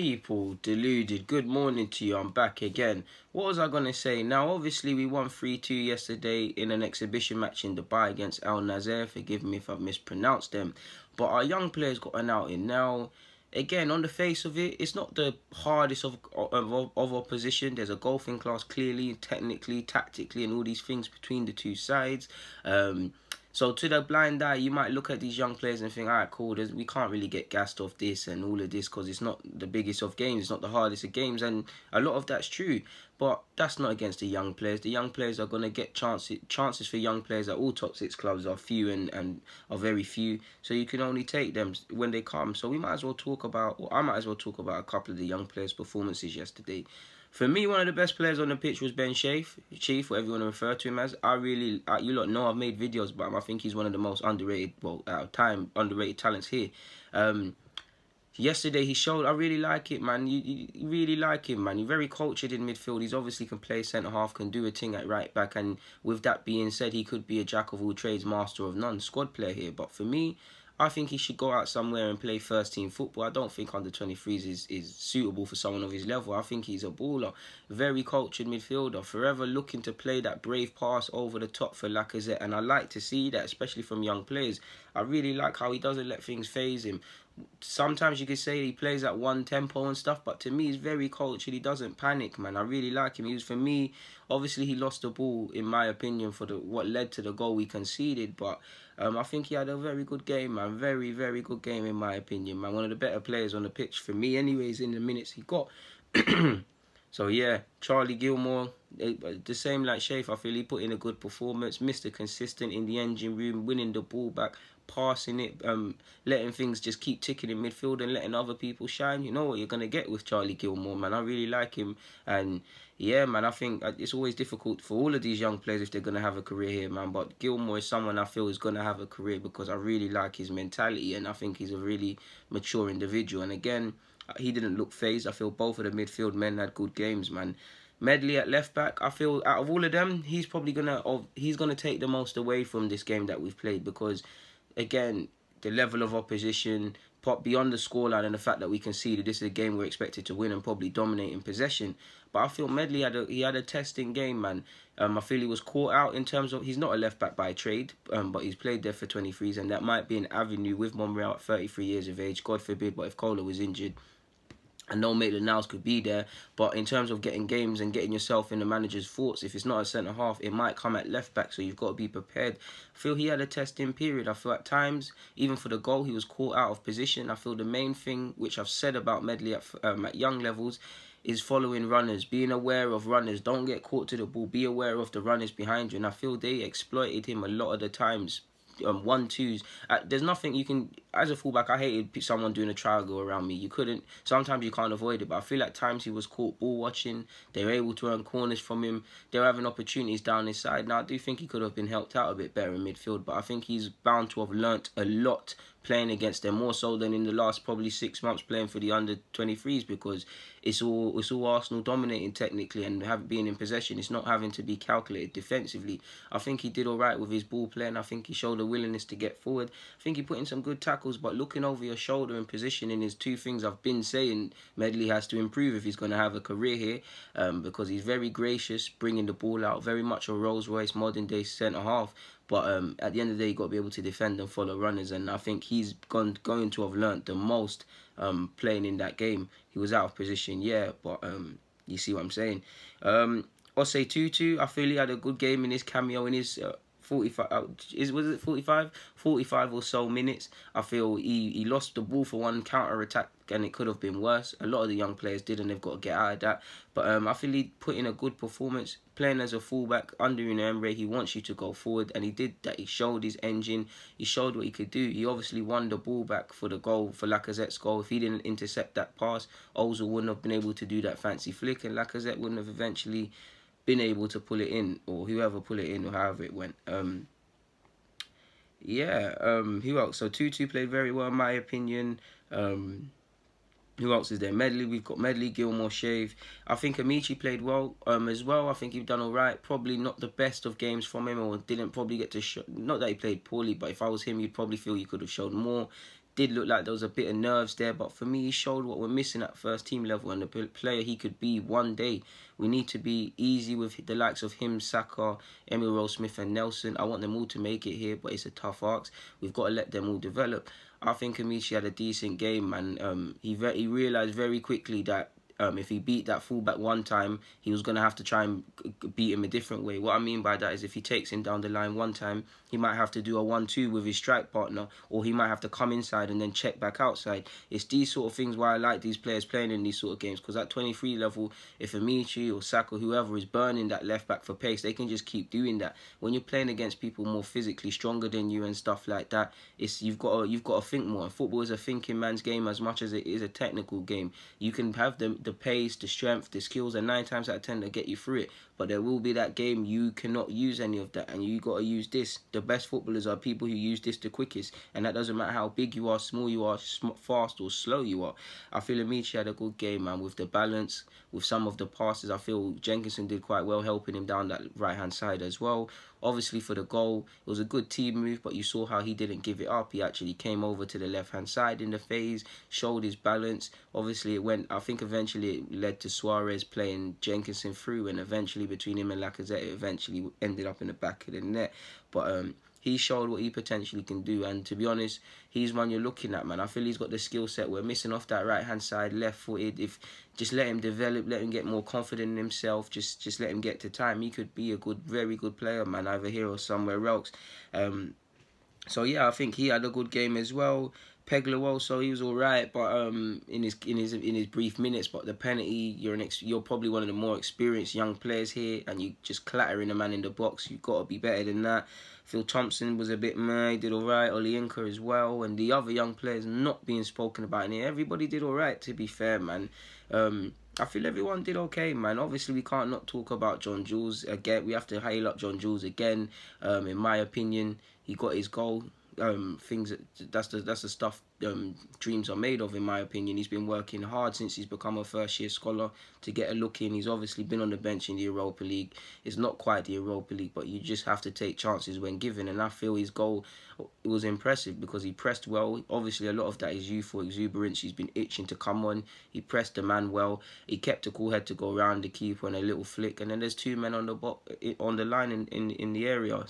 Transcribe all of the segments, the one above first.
People, Deluded, good morning to you. I'm back again. What was I going to say? Now, obviously, we won 3-2 yesterday in an exhibition match in Dubai against Al-Nasr. Forgive me if I've mispronounced them. But our young players got an outing. Now, again, on the face of it, it's not the hardest of opposition. There's a golfing class clearly, technically, tactically, and all these things between the two sides. So to the blind eye, you might look at these young players and think, all right, cool, we can't really get gassed off this and all of this because it's not the biggest of games, it's not the hardest of games, and a lot of that's true. But that's not against the young players. The young players are going to get chances for young players at all top six clubs are few and are very few. So you can only take them when they come. So we might as well talk about, or I might as well talk about a couple of the young players' performances yesterday. For me, one of the best players on the pitch was Ben Chief, whatever you want to refer to him as. You lot know I've made videos about him. I think he's one of the most underrated, well, at the time, underrated talents here. Yesterday he showed, I really like it, man. You really like him, man. He's very cultured in midfield. He's obviously can play centre-half, can do a thing at right-back. And with that being said, he could be a jack-of-all-trades, master of none squad player here. But for me, I think he should go out somewhere and play first-team football. I don't think under-23s is suitable for someone of his level. I think he's a baller. Very cultured midfielder. Forever looking to play that brave pass over the top for Lacazette. And I like to see that, especially from young players. I really like how he doesn't let things faze him. Sometimes you could say he plays at one tempo and stuff, but to me he's very cultured. He doesn't panic, man. I really like him. For me, obviously he lost the ball, in my opinion, for what led to the goal we conceded, but I think he had a very good game, man. Very, very good game, in my opinion, man. One of the better players on the pitch, for me anyways, in the minutes he got. So yeah, Charlie Gilmore, the same like Shafe. I feel he put in a good performance. Mr. Consistent in the engine room, winning the ball back, passing it, letting things just keep ticking in midfield and letting other people shine. You know what you're going to get with Charlie Gilmore, man. I really like him. And yeah, man, I think it's always difficult for all of these young players if they're going to have a career here, man. But Gilmore is someone I feel is going to have a career because I really like his mentality and I think he's a really mature individual. And again, he didn't look phased. I feel both of the midfield men had good games, man. Medley at left back, I feel out of all of them, he's probably gonna take the most away from this game that we've played because, again, the level of opposition, beyond the scoreline and the fact that we conceded, this is a game we're expected to win and probably dominate in possession. But I feel Medley had a testing game, man. I feel he was caught out in terms of, he's not a left back by trade, but he's played there for 23s, and that might be an avenue with Monreal at 33 years of age. God forbid, but if Kohler was injured, I know Maitland-Niles could be there, but in terms of getting games and getting yourself in the manager's thoughts, if it's not a centre-half, it might come at left-back, so you've got to be prepared. I feel he had a testing period. I feel at times, even for the goal, he was caught out of position. I feel the main thing, which I've said about Medley at young levels, is following runners, being aware of runners. Don't get caught to the ball. Be aware of the runners behind you, and I feel they exploited him a lot of the times. 1-2s. There's nothing you can, as a fullback, I hated someone doing a triangle around me. You couldn't, sometimes you can't avoid it, but I feel like times he was caught ball watching, they were able to earn corners from him, they were having opportunities down his side. Now I do think he could have been helped out a bit better in midfield, but I think he's bound to have learnt a lot playing against them, more so than in the last probably 6 months playing for the under-23s, because it's all Arsenal dominating technically and being in possession. It's not having to be calculated defensively. I think he did all right with his ball play, and I think he showed a willingness to get forward. I think he put in some good tackles, but looking over your shoulder and positioning is two things I've been saying Medley has to improve if he's going to have a career here, because he's very gracious, bringing the ball out, very much a Rolls-Royce modern-day centre-half. But at the end of the day, you've got to be able to defend and follow runners. And I think he's going to have learnt the most playing in that game. He was out of position, yeah, but you see what I'm saying. Osei Tutu, I feel he had a good game in his cameo in his 45, was it 45? 45 or so minutes. I feel he lost the ball for one counter-attack and it could have been worse. A lot of the young players did and they've got to get out of that. But I feel he put in a good performance. Playing as a fullback under Emre, he wants you to go forward and he did that. He showed his engine. He showed what he could do. He obviously won the ball back for the goal, for Lacazette's goal. If he didn't intercept that pass, Ozil wouldn't have been able to do that fancy flick and Lacazette wouldn't have eventually been able to pull it in, or whoever pull it in, or however it went. Who else? So Tutu played very well in my opinion. Who else is there? Medley, we've got Medley, Gilmore, Shave. I think Amici played well as well. I think he's done all right. Probably not the best of games from him, or didn't probably get to show. Not that he played poorly, but if I was him, you'd probably feel you could have showed more. did look like there was a bit of nerves there, but for me, he showed what we're missing at first team level and the player he could be one day. We need to be easy with the likes of him, Saka, Emil Rowe-Smith and Nelson. I want them all to make it here, but it's a tough ask. We've got to let them all develop. I think Amici had a decent game, and he realised very quickly that if he beat that fullback one time, he was going to have to try and beat him a different way. What I mean by that is if he takes him down the line one time, he might have to do a 1-2 with his strike partner, or he might have to come inside and then check back outside. It's these sort of things why I like these players playing in these sort of games, because at 23 level, if Amici or Saka, whoever is burning that left back for pace, they can just keep doing that. When you're playing against people more physically stronger than you and stuff like that, you've got to think more. And football is a thinking man's game as much as it is a technical game. You can have the pace, the strength, the skills, and 9 times out of 10 they'll get you through it. But there will be that game you cannot use any of that, and you got to use this. The best footballers are people who use this the quickest, and that doesn't matter how big you are, small you are, fast or slow you are. I feel Amici had a good game, man, with the balance, with some of the passes. I feel Jenkinson did quite well, helping him down that right-hand side as well. Obviously, for the goal, it was a good team move, but you saw how he didn't give it up. He actually came over to the left-hand side in the phase, showed his balance. Obviously, I think eventually it led to Suarez playing Jenkinson through, and eventually between him and Lacazette, it eventually ended up in the back of the net. But he showed what he potentially can do, and to be honest, he's one you're looking at, man. I feel he's got the skill set. We're missing off that right-hand side, left-footed. If just let him develop, let him get more confident in himself, just let him get to time. He could be a very good player, man, either here or somewhere else. So yeah, I think he had a good game as well. Pegler also, he was all right, but in his brief minutes. But the penalty, you're probably one of the more experienced young players here, and you just clattering a man in the box. You've got to be better than that. Phil Thompson was a bit meh, did all right. Olienka as well, and the other young players not being spoken about in here. Everybody did all right, to be fair, man. I feel everyone did okay, man. Obviously, we can't not talk about John Jules again. We have to hail up John Jules again. In my opinion, he got his goal. That's the stuff dreams are made of, in my opinion. He's been working hard since he's become a first-year scholar to get a look in. He's obviously been on the bench in the Europa League. It's not quite the Europa League, but you just have to take chances when given. And I feel his goal, it was impressive because he pressed well. Obviously, a lot of that is youthful exuberance. He's been itching to come on. He pressed the man well. He kept a cool head to go around the keeper and a little flick. And then there's 2 men on the line in the area,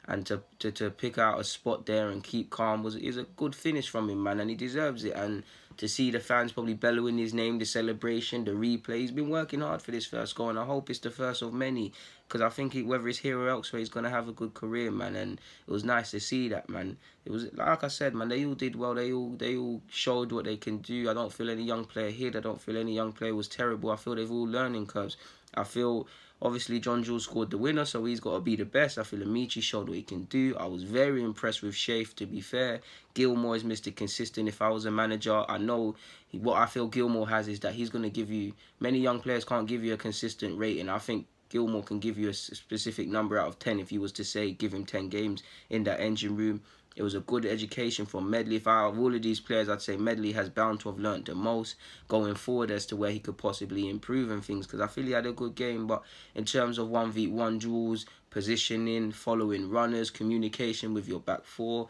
and to pick out a spot there and keep calm is a good finish from him, man, and he deserves it. And to see the fans probably bellowing his name, the celebration, the replay, he's been working hard for this first goal, and I hope it's the first of many, because I think whether it's here or elsewhere, he's going to have a good career, man, and it was nice to see that, man. It was, like I said, man, they all did well. They all showed what they can do. I don't feel any young player hid. I don't feel any young player was terrible. I feel they've all learning curves. I feel obviously John Jules scored the winner, so he's got to be the best. I feel Amici showed what he can do. I was very impressed with Shafe, to be fair. Gilmore is Mr. Consistent. If I was a manager, I know what I feel Gilmore has is that he's going to give you, many young players can't give you a consistent rating. I think Gilmore can give you a specific number out of 10 if you was to say give him 10 games in that engine room. It was a good education from Medley. If out of all of these players, I'd say Medley has bound to have learnt the most going forward as to where he could possibly improve and things, because I feel he had a good game. But in terms of 1v1 duels, positioning, following runners, communication with your back four,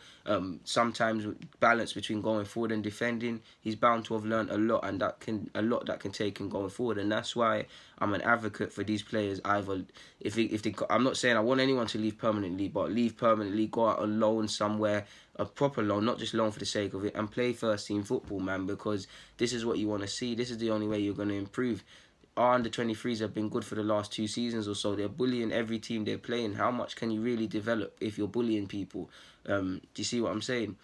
sometimes balance between going forward and defending, he's bound to have learnt a lot, and that can take him going forward. And that's why I'm an advocate for these players. Either if they, I'm not saying I want anyone to leave permanently, but leave permanently, go out on loan somewhere, a proper loan, not just loan for the sake of it, and play first team football, man, because this is what you want to see. This is the only way you're going to improve. Our under-23s have been good for the last 2 seasons or so. They're bullying every team they're playing. How much can you really develop if you're bullying people? Do you see what I'm saying?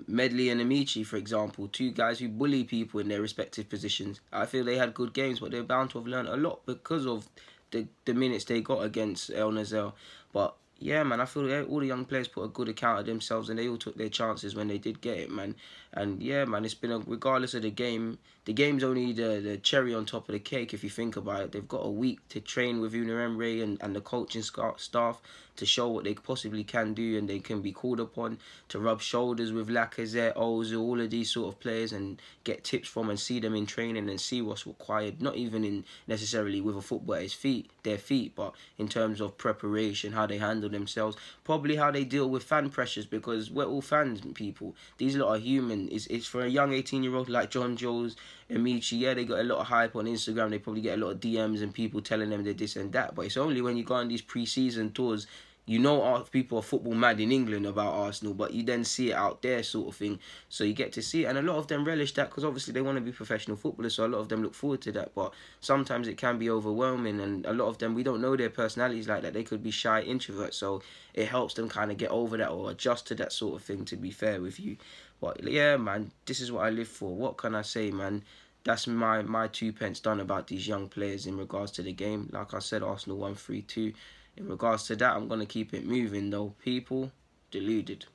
Medley and Amici, for example, 2 guys who bully people in their respective positions. I feel they had good games, but they're bound to have learned a lot because of the minutes they got against Al-Nasr. But yeah, man, I feel all the young players put a good account of themselves, and they all took their chances when they did get it, man. And yeah, man, it's been regardless of the game's only the cherry on top of the cake if you think about it. They've got a week to train with Gooner and the coaching staff to show what they possibly can do, and they can be called upon to rub shoulders with Lacazette, Ozil, all of these sort of players, and get tips from and see them in training and see what's required. Not even in necessarily with a football at their feet, but in terms of preparation, how they handle handle themselves, probably how they deal with fan pressures, because we're all fans, people. These lot are human. It's for a young 18-year-old like John Jones, Amici, yeah, they got a lot of hype on Instagram. They probably get a lot of DMs and people telling them they're this and that. But it's only when you go on these pre-season tours, you know, people are football mad in England about Arsenal, but you then see it out there, sort of thing. So you get to see it, and a lot of them relish that because obviously they want to be professional footballers. So a lot of them look forward to that. But sometimes it can be overwhelming, and a lot of them, we don't know their personalities like that. They could be shy introverts, so it helps them kind of get over that or adjust to that sort of thing. To be fair with you, but yeah, man, this is what I live for. What can I say, man? That's my 2 pence done about these young players in regards to the game. Like I said, Arsenal won 3-2. In regards to that, I'm going to keep it moving though. People, deluded.